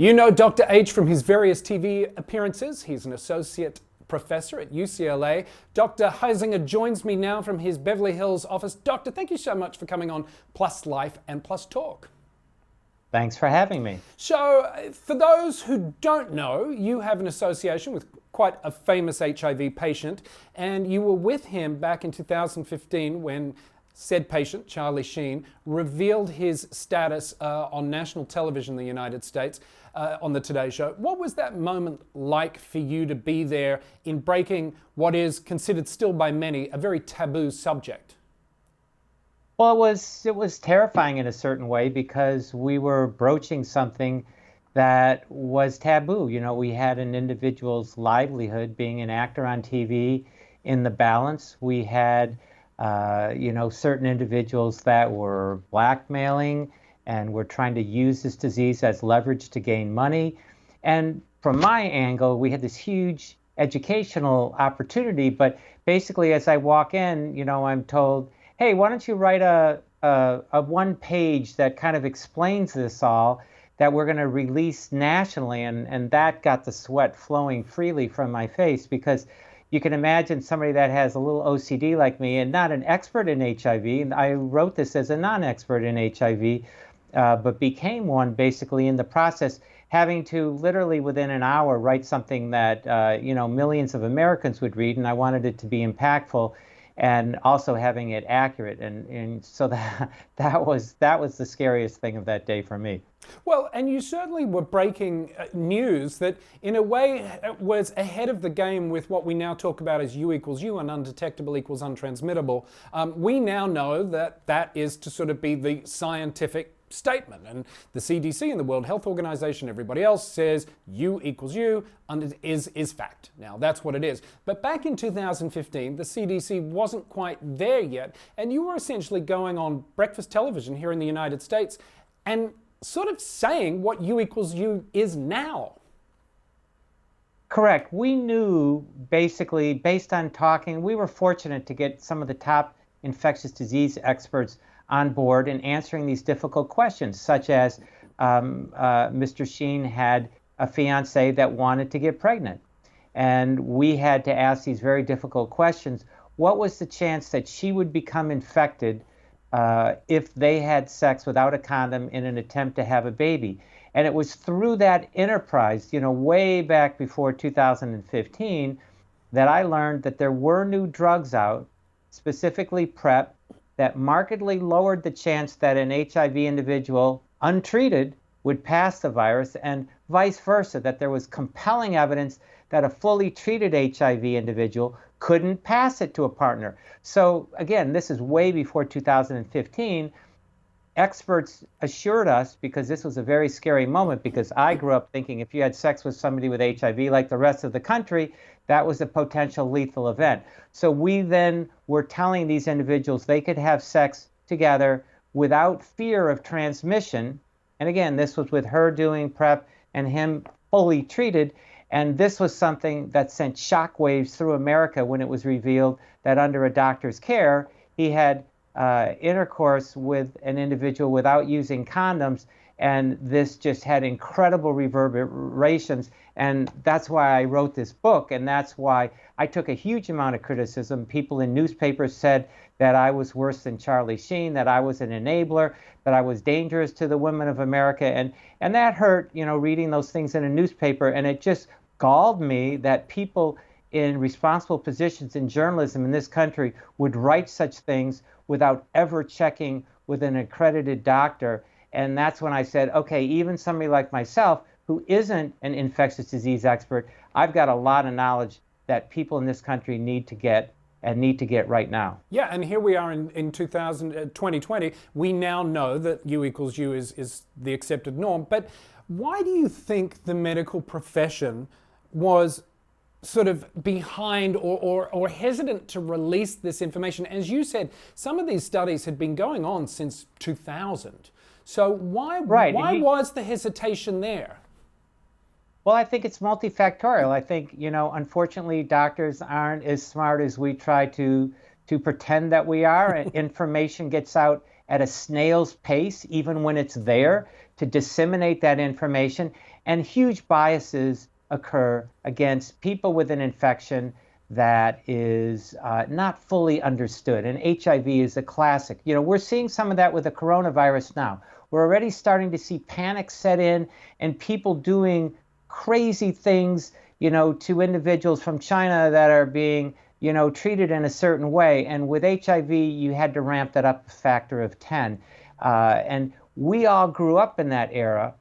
You know Dr. H from his various TV appearances. He's an associate professor at UCLA. Dr. Huizenga joins me now from his Beverly Hills office. Doctor, thank you so much for coming on Plus Life and Plus Talk. Thanks for having me. So, for those who don't know, you have an association with quite a famous HIV patient, and you were with him back in 2015 when said patient, Charlie Sheen, revealed his status on national television in the United States on the Today Show. What was that moment like for you to be there in breaking what is considered still by many a very taboo subject? Well, it was terrifying in a certain way because we were broaching something that was taboo. You know, we had an individual's livelihood, being an actor on TV, in the balance. We had certain individuals that were blackmailing and were trying to use this disease as leverage to gain money. And from my angle, we had this huge educational opportunity. But basically, as I walk in, I'm told, hey, why don't you write a one page that kind of explains this all that we're going to release nationally. And that got the sweat flowing freely from my face, because you can imagine somebody that has a little OCD like me and not an expert in HIV. And I wrote this as a non-expert in HIV, but became one basically in the process, having to literally within an hour write something that millions of Americans would read. And I wanted it to be impactful and also having it accurate. And so that was the scariest thing of that day for me. Well, and you certainly were breaking news that in a way was ahead of the game with what we now talk about as U equals U and undetectable equals untransmittable. We now know that that is to sort of be the scientific statement, and the CDC and the World Health Organization, everybody else says U equals U and it is fact. Now that's what it is. But back in 2015, the CDC wasn't quite there yet, and you were essentially going on breakfast television here in the United States and sort of saying what U equals U is now. Correct. We knew basically, based on talking, we were fortunate to get some of the top infectious disease experts on board and answering these difficult questions, such as Mr. Sheen had a fiancée that wanted to get pregnant. And we had to ask these very difficult questions. What was the chance that she would become infected if they had sex without a condom in an attempt to have a baby? And it was through that enterprise, way back before 2015, that I learned that there were new drugs out, specifically PrEP, that markedly lowered the chance that an HIV individual untreated would pass the virus, and vice versa, that there was compelling evidence that a fully treated HIV individual couldn't pass it to a partner. So again, this is way before 2015. Experts assured us, because this was a very scary moment, because I grew up thinking if you had sex with somebody with HIV, like the rest of the country, that was a potential lethal event. So we then were telling these individuals they could have sex together without fear of transmission. And again, this was with her doing PrEP and him fully treated. And this was something that sent shockwaves through America when it was revealed that under a doctor's care, he had intercourse with an individual without using condoms. And this just had incredible reverberations. And that's why I wrote this book. And that's why I took a huge amount of criticism. People in newspapers said that I was worse than Charlie Sheen, that I was an enabler, that I was dangerous to the women of America. And that hurt, reading those things in a newspaper. And it just galled me that people in responsible positions in journalism in this country would write such things without ever checking with an accredited doctor. And that's when I said, okay, even somebody like myself, who isn't an infectious disease expert, I've got a lot of knowledge that people in this country need to get right now. Yeah, and here we are in 2020. We now know that U equals U is the accepted norm. But why do you think the medical profession was sort of behind or hesitant to release this information? As you said, some of these studies had been going on since 2000. So why was the hesitation there? Well, I think it's multifactorial. I think, unfortunately, doctors aren't as smart as we try to pretend that we are. And information gets out at a snail's pace, even when it's there, to disseminate that information. and huge biases occur against people with an infection that is not fully understood. And HIV is a classic. We're seeing some of that with the coronavirus now. We're already starting to see panic set in and people doing crazy things, to individuals from China that are being, treated in a certain way. And with HIV, you had to ramp that up a factor of 10. And we all grew up in that era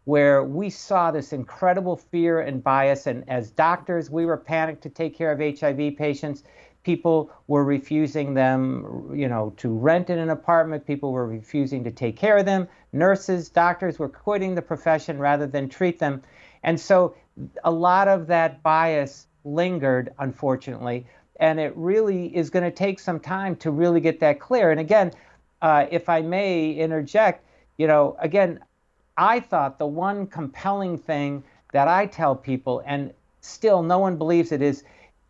where we saw this incredible fear and bias. And as doctors, we were panicked to take care of HIV patients. People were refusing them, to rent in an apartment. People were refusing to take care of them. Nurses, doctors were quitting the profession rather than treat them. And so a lot of that bias lingered, unfortunately. And it really is going to take some time to really get that clear. And again, if I may interject, again, I thought the one compelling thing that I tell people, and still no one believes it, is,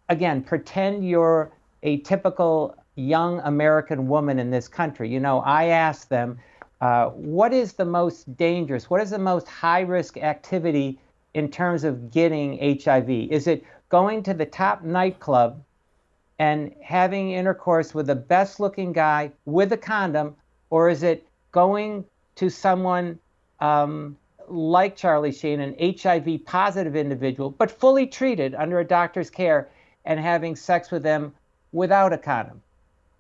again, pretend you're a typical young American woman in this country. I ask them, what is the most dangerous, what is the most high-risk activity in terms of getting HIV? Is it going to the top nightclub and having intercourse with the best-looking guy with a condom, or is it going to someone like Charlie Sheen, an HIV-positive individual, but fully treated under a doctor's care, and having sex with them without a condom?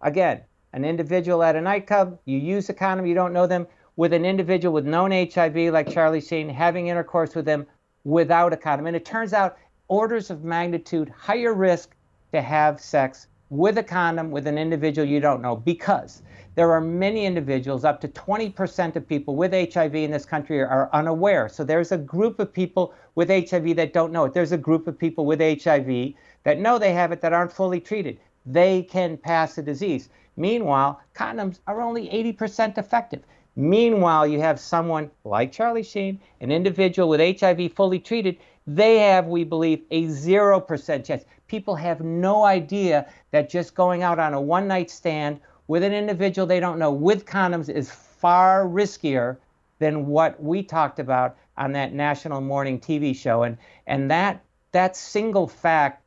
Again, an individual at a nightclub, you use a condom, you don't know them, with an individual with known HIV like Charlie Sheen, having intercourse with them without a condom. And it turns out orders of magnitude higher risk to have sex with a condom with an individual you don't know, because there are many individuals, up to 20% of people with HIV in this country are unaware. So there's a group of people with HIV that don't know it. There's a group of people with HIV that know they have it that aren't fully treated. They can pass the disease. Meanwhile, condoms are only 80% effective. Meanwhile, you have someone like Charlie Sheen, an individual with HIV fully treated, they have, we believe, a 0% chance. People have no idea that just going out on a one-night stand with an individual they don't know with condoms is far riskier than what we talked about on that national morning TV show. And that single fact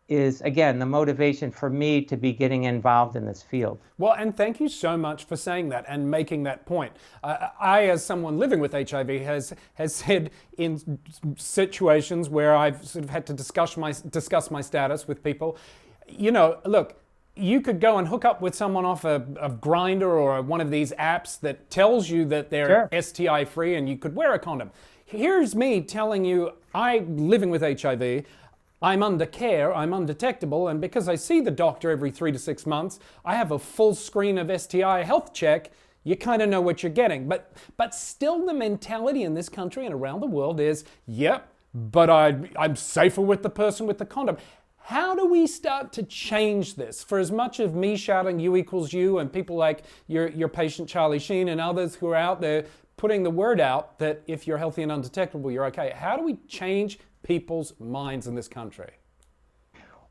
is, again, the motivation for me to be getting involved in this field. Well, and thank you so much for saying that and making that point. I, as someone living with HIV, has said in situations where I've sort of had to discuss my status with people, look, you could go and hook up with someone off a Grindr or one of these apps that tells you that they're Sure. STI free and you could wear a condom. Here's me telling you, I'm living with HIV, I'm under care, I'm undetectable, and because I see the doctor every 3 to 6 months, I have a full screen of STI health check. You kind of know what you're getting. But still the mentality in this country and around the world is, yep, but I'm safer with the person with the condom. How do we start to change this? For as much of me shouting U equals you and people like your patient Charlie Sheen and others who are out there putting the word out that if you're healthy and undetectable, you're okay. How do we change people's minds in this country?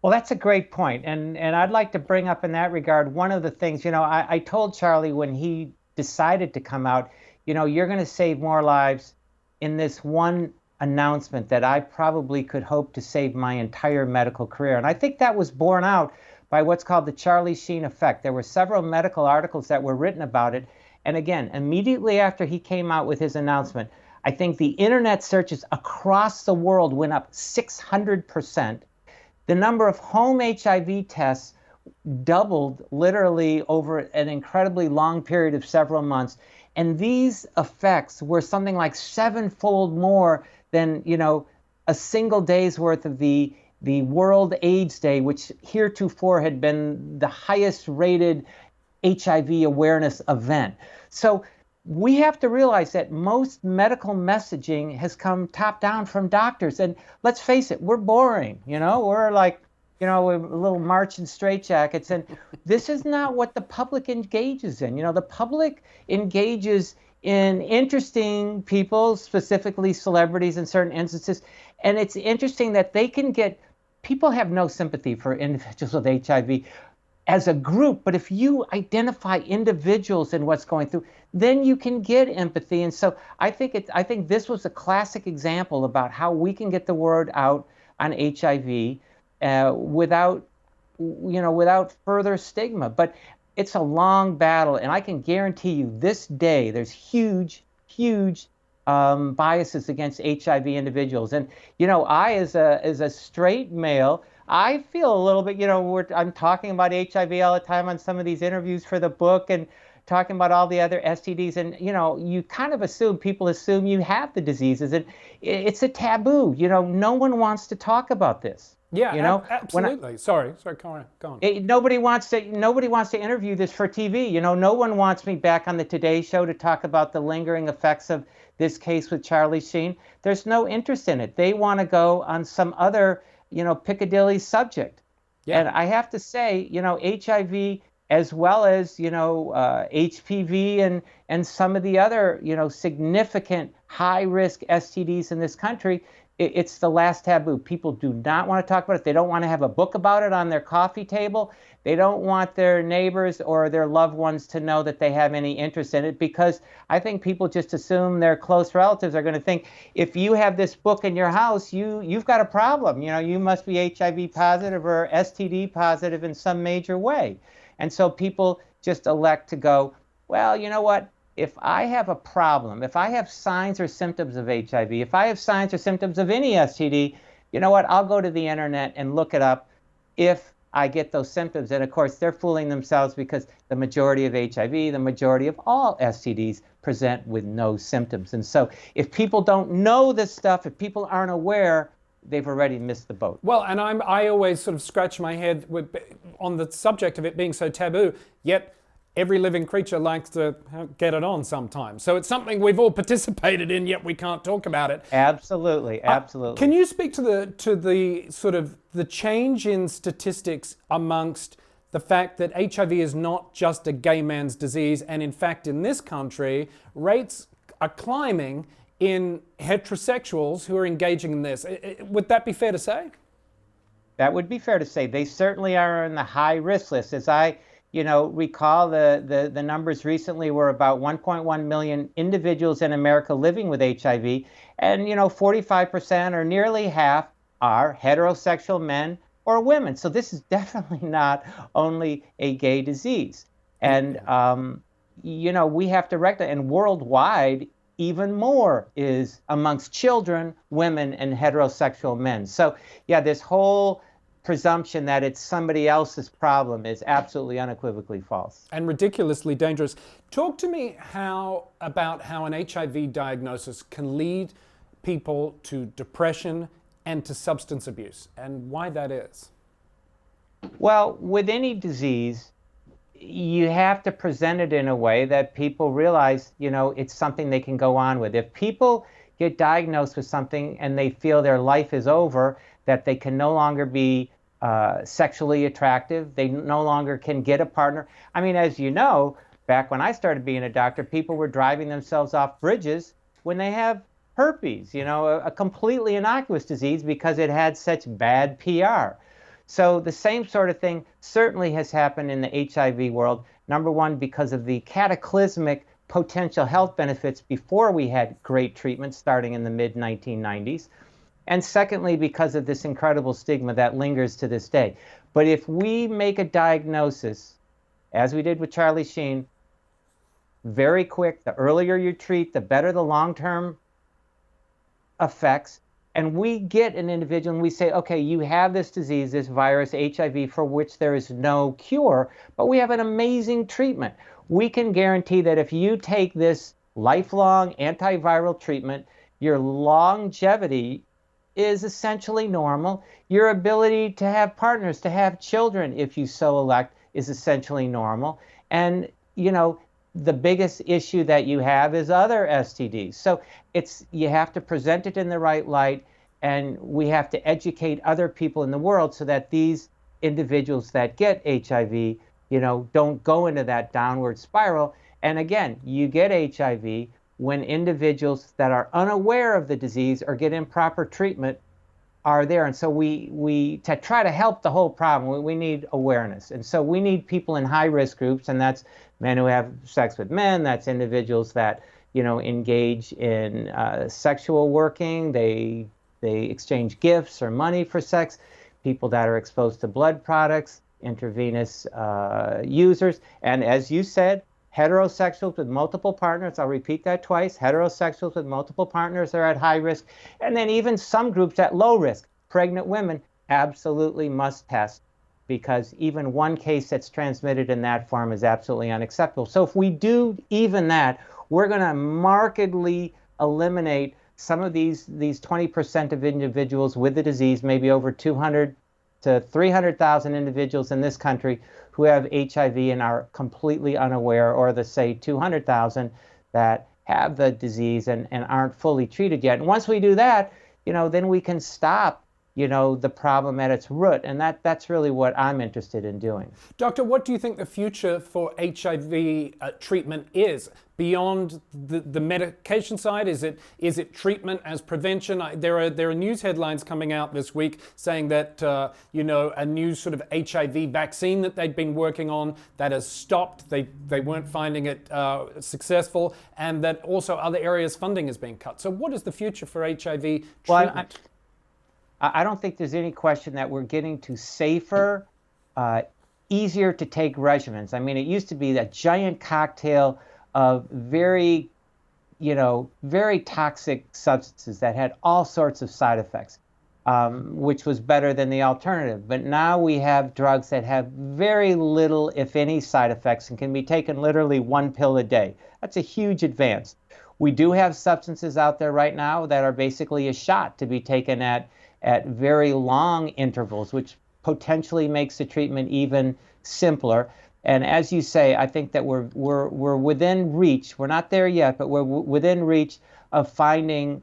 Well, that's a great point. And I'd like to bring up in that regard, one of the things, I told Charlie when he decided to come out, you're going to save more lives in this one announcement that I probably could hope to save my entire medical career. And I think that was borne out by what's called the Charlie Sheen effect. There were several medical articles that were written about it. And again, immediately after he came out with his announcement, I think the internet searches across the world went up 600%. The number of home HIV tests doubled literally over an incredibly long period of several months. And these effects were something like 7-fold more than, a single day's worth of the World AIDS Day, which heretofore had been the highest rated HIV awareness event. So we have to realize that most medical messaging has come top down from doctors. And let's face it, we're boring. We're like, we're a little march in straitjackets. And this is not what the public engages in. The public engages in interesting people, specifically celebrities in certain instances. And it's interesting that people have no sympathy for individuals with HIV. as a group, but if you identify individuals and what's going through, then you can get empathy. And so I think this was a classic example about how we can get the word out on HIV without without further stigma. But it's a long battle, and I can guarantee you this day there's huge biases against HIV individuals. And I as a straight male, I feel a little bit, I'm talking about HIV all the time on some of these interviews for the book and talking about all the other STDs. And, you kind of people assume you have the diseases. And it's a taboo. No one wants to talk about this. Yeah, absolutely. Sorry, go on. Nobody wants to interview this for TV. No one wants me back on the Today Show to talk about the lingering effects of this case with Charlie Sheen. There's no interest in it. They want to go on some other Piccadilly subject. Yeah. And I have to say, HIV as well as, HPV and some of the other, significant high risk STDs in this country, it's the last taboo. People do not want to talk about it. They don't want to have a book about it on their coffee table. They don't want their neighbors or their loved ones to know that they have any interest in it, because I think people just assume their close relatives are going to think, if you have this book in your house, you've got a problem. You must be HIV positive or STD positive in some major way. And so people just elect to go, well, you know what? If I have a problem, if I have signs or symptoms of HIV, if I have signs or symptoms of any STD, you know what? I'll go to the internet and look it up if I get those symptoms. And of course, they're fooling themselves, because the majority of HIV, the majority of all STDs present with no symptoms. And so if people don't know this stuff, if people aren't aware, they've already missed the boat. Well, and I always sort of scratch my head on the subject of it being so taboo, yet every living creature likes to get it on sometimes. So it's something we've all participated in, yet we can't talk about it. Absolutely. Can you speak to the sort of the change in statistics amongst the fact that HIV is not just a gay man's disease, and in fact in this country, rates are climbing in heterosexuals who are engaging in this? Would that be fair to say? That would be fair to say. They certainly are in the high risk list. As I recall, the numbers recently were about 1.1 million individuals in America living with HIV, and 45% or nearly half are heterosexual men or women. So this is definitely not only a gay disease. And we have to recognize, and worldwide, even more is amongst children, women, and heterosexual men. So yeah, this whole presumption that it's somebody else's problem is absolutely unequivocally false. And ridiculously dangerous. Talk to me about how an HIV diagnosis can lead people to depression and to substance abuse, and why that is. Well, with any disease, you have to present it in a way that people realize, it's something they can go on with. If people get diagnosed with something and they feel their life is over, that they can no longer be sexually attractive, they no longer can get a partner. I mean, as you know, back when I started being a doctor, people were driving themselves off bridges when they have herpes, a completely innocuous disease because it had such bad PR. So the same sort of thing certainly has happened in the HIV world. Number one, because of the cataclysmic potential health benefits before we had great treatment starting in the mid-1990s. And secondly, because of this incredible stigma that lingers to this day. But if we make a diagnosis, as we did with Charlie Sheen, very quick, the earlier you treat, the better the long-term effects. And we get an individual and we say, okay, you have this disease, this virus, HIV, for which there is no cure, but we have an amazing treatment. We can guarantee that if you take this lifelong antiviral treatment, your longevity is essentially normal. Your ability to have partners, to have children, if you so elect, is essentially normal. And, the biggest issue that you have is other STDs. So you have to present it in the right light, and we have to educate other people in the world so that these individuals that get HIV, don't go into that downward spiral. And again, you get HIV when individuals that are unaware of the disease or get improper treatment are there. And so we to try to help the whole problem, we need awareness. And so we need people in high-risk groups, and that's men who have sex with men, that's individuals that, engage in sexual working, they exchange gifts or money for sex, people that are exposed to blood products, intravenous users, and as you said, heterosexuals with multiple partners. I'll repeat that twice. Heterosexuals with multiple partners are at high risk. And then even some groups at low risk. Pregnant women absolutely must test, because even one case that's transmitted in that form is absolutely unacceptable. So if we do even that, we're going to markedly eliminate some of these 20% of individuals with the disease, maybe over 200 to 300,000 individuals in this country who have HIV and are completely unaware, or the, say, 200,000 that have the disease and aren't fully treated yet. And once we do that, then we can stop, the problem at its root. And that's really what I'm interested in doing. Doctor, what do you think the future for HIV treatment is? Beyond the medication side, is it treatment as prevention? There are news headlines coming out this week saying that a new sort of HIV vaccine that they'd been working on that has stopped. They weren't finding it successful, and that also other areas funding is being cut. So what is the future for HIV treatment? Well, I don't think there's any question that we're getting to safer, easier to take regimens. I mean, it used to be that giant cocktail of very toxic substances that had all sorts of side effects, which was better than the alternative. But now we have drugs that have very little, if any, side effects and can be taken literally one pill a day. That's a huge advance. We do have substances out there right now that are basically a shot to be taken at very long intervals, which potentially makes the treatment even simpler. And as you say, I think that we're within reach. We're not there yet, but we're within reach of finding,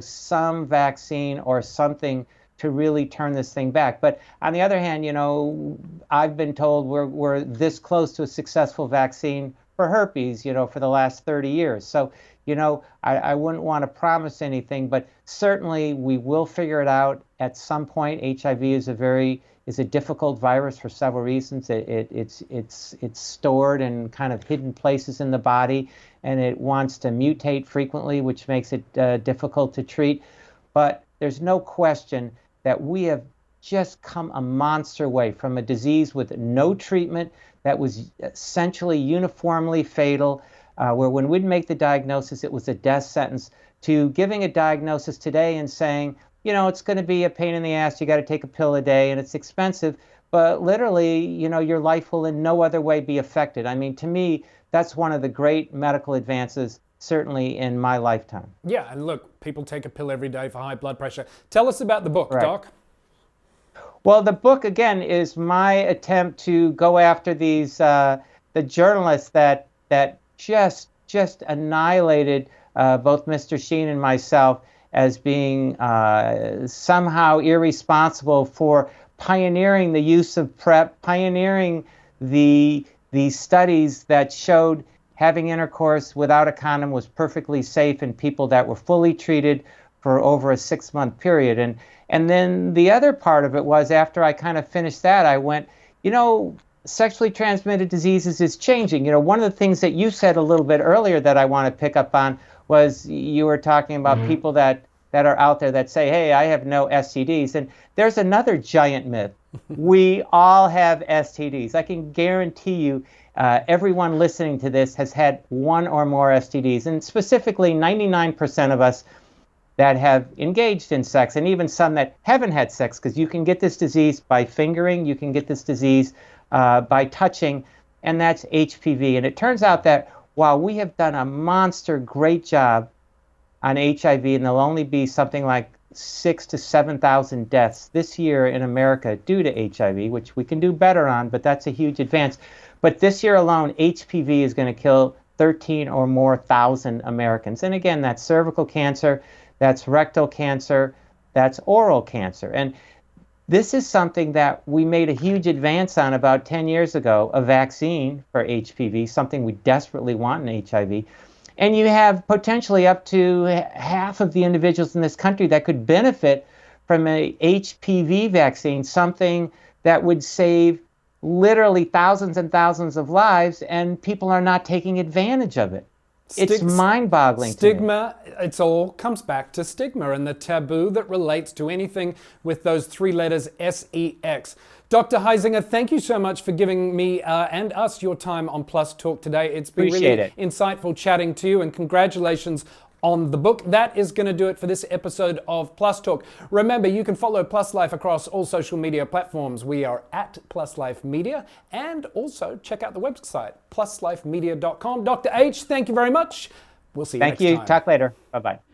some vaccine or something to really turn this thing back. But on the other hand, I've been told we're this close to a successful vaccine for herpes, for the last 30 years. So, I wouldn't want to promise anything, but certainly we will figure it out at some point. HIV is a difficult virus for several reasons. It's stored in kind of hidden places in the body, and it wants to mutate frequently, which makes it difficult to treat. But there's no question that we have just come a monster way from a disease with no treatment that was essentially uniformly fatal, where when we'd make the diagnosis, it was a death sentence, to giving a diagnosis today and saying, it's going to be a pain in the ass, you got to take a pill a day, and it's expensive, but literally, your life will in no other way be affected. I mean, to me, that's one of the great medical advances, certainly in my lifetime. Yeah, and look, people take a pill every day for high blood pressure. Tell us about the book, right. Doc. Well, the book, again, is my attempt to go after these, the journalists that just annihilated both Mr. Sheen and myself as being somehow irresponsible for pioneering the use of PrEP, pioneering the studies that showed having intercourse without a condom was perfectly safe in people that were fully treated for over a 6-month period. And then the other part of it was, after I kind of finished that, I went, sexually transmitted diseases is changing. One of the things that you said a little bit earlier that I want to pick up on was you were talking about people that are out there that say, hey, I have no STDs. And there's another giant myth. We all have STDs. I can guarantee you everyone listening to this has had one or more STDs. And specifically, 99% of us that have engaged in sex, and even some that haven't had sex, because you can get this disease by fingering, you can get this disease by touching, and that's HPV. And it turns out that while we have done a monster great job on HIV, and there'll only be something like 6,000 to 7,000 deaths this year in America due to HIV, which we can do better on, but that's a huge advance. But this year alone, HPV is going to kill 13 or more thousand Americans. And again, that's cervical cancer, that's rectal cancer, that's oral cancer. And this is something that we made a huge advance on about 10 years ago, a vaccine for HPV, something we desperately want in HIV. And you have potentially up to half of the individuals in this country that could benefit from a HPV vaccine, something that would save literally thousands and thousands of lives, and people are not taking advantage of it. It's mind-boggling. Stigma, it all comes back to stigma and the taboo that relates to anything with those three letters SEX. Dr. Huizenga, thank you so much for giving me and us your time on Plus Talk today. It's been really insightful chatting to you, and congratulations on the book. That is going to do it for this episode of Plus Talk. Remember, you can follow Plus Life across all social media platforms. We are at Plus Life Media, and also check out the website, pluslifemedia.com. Dr. H, thank you very much. We'll see you next time. Thank you. Talk later. Bye-bye.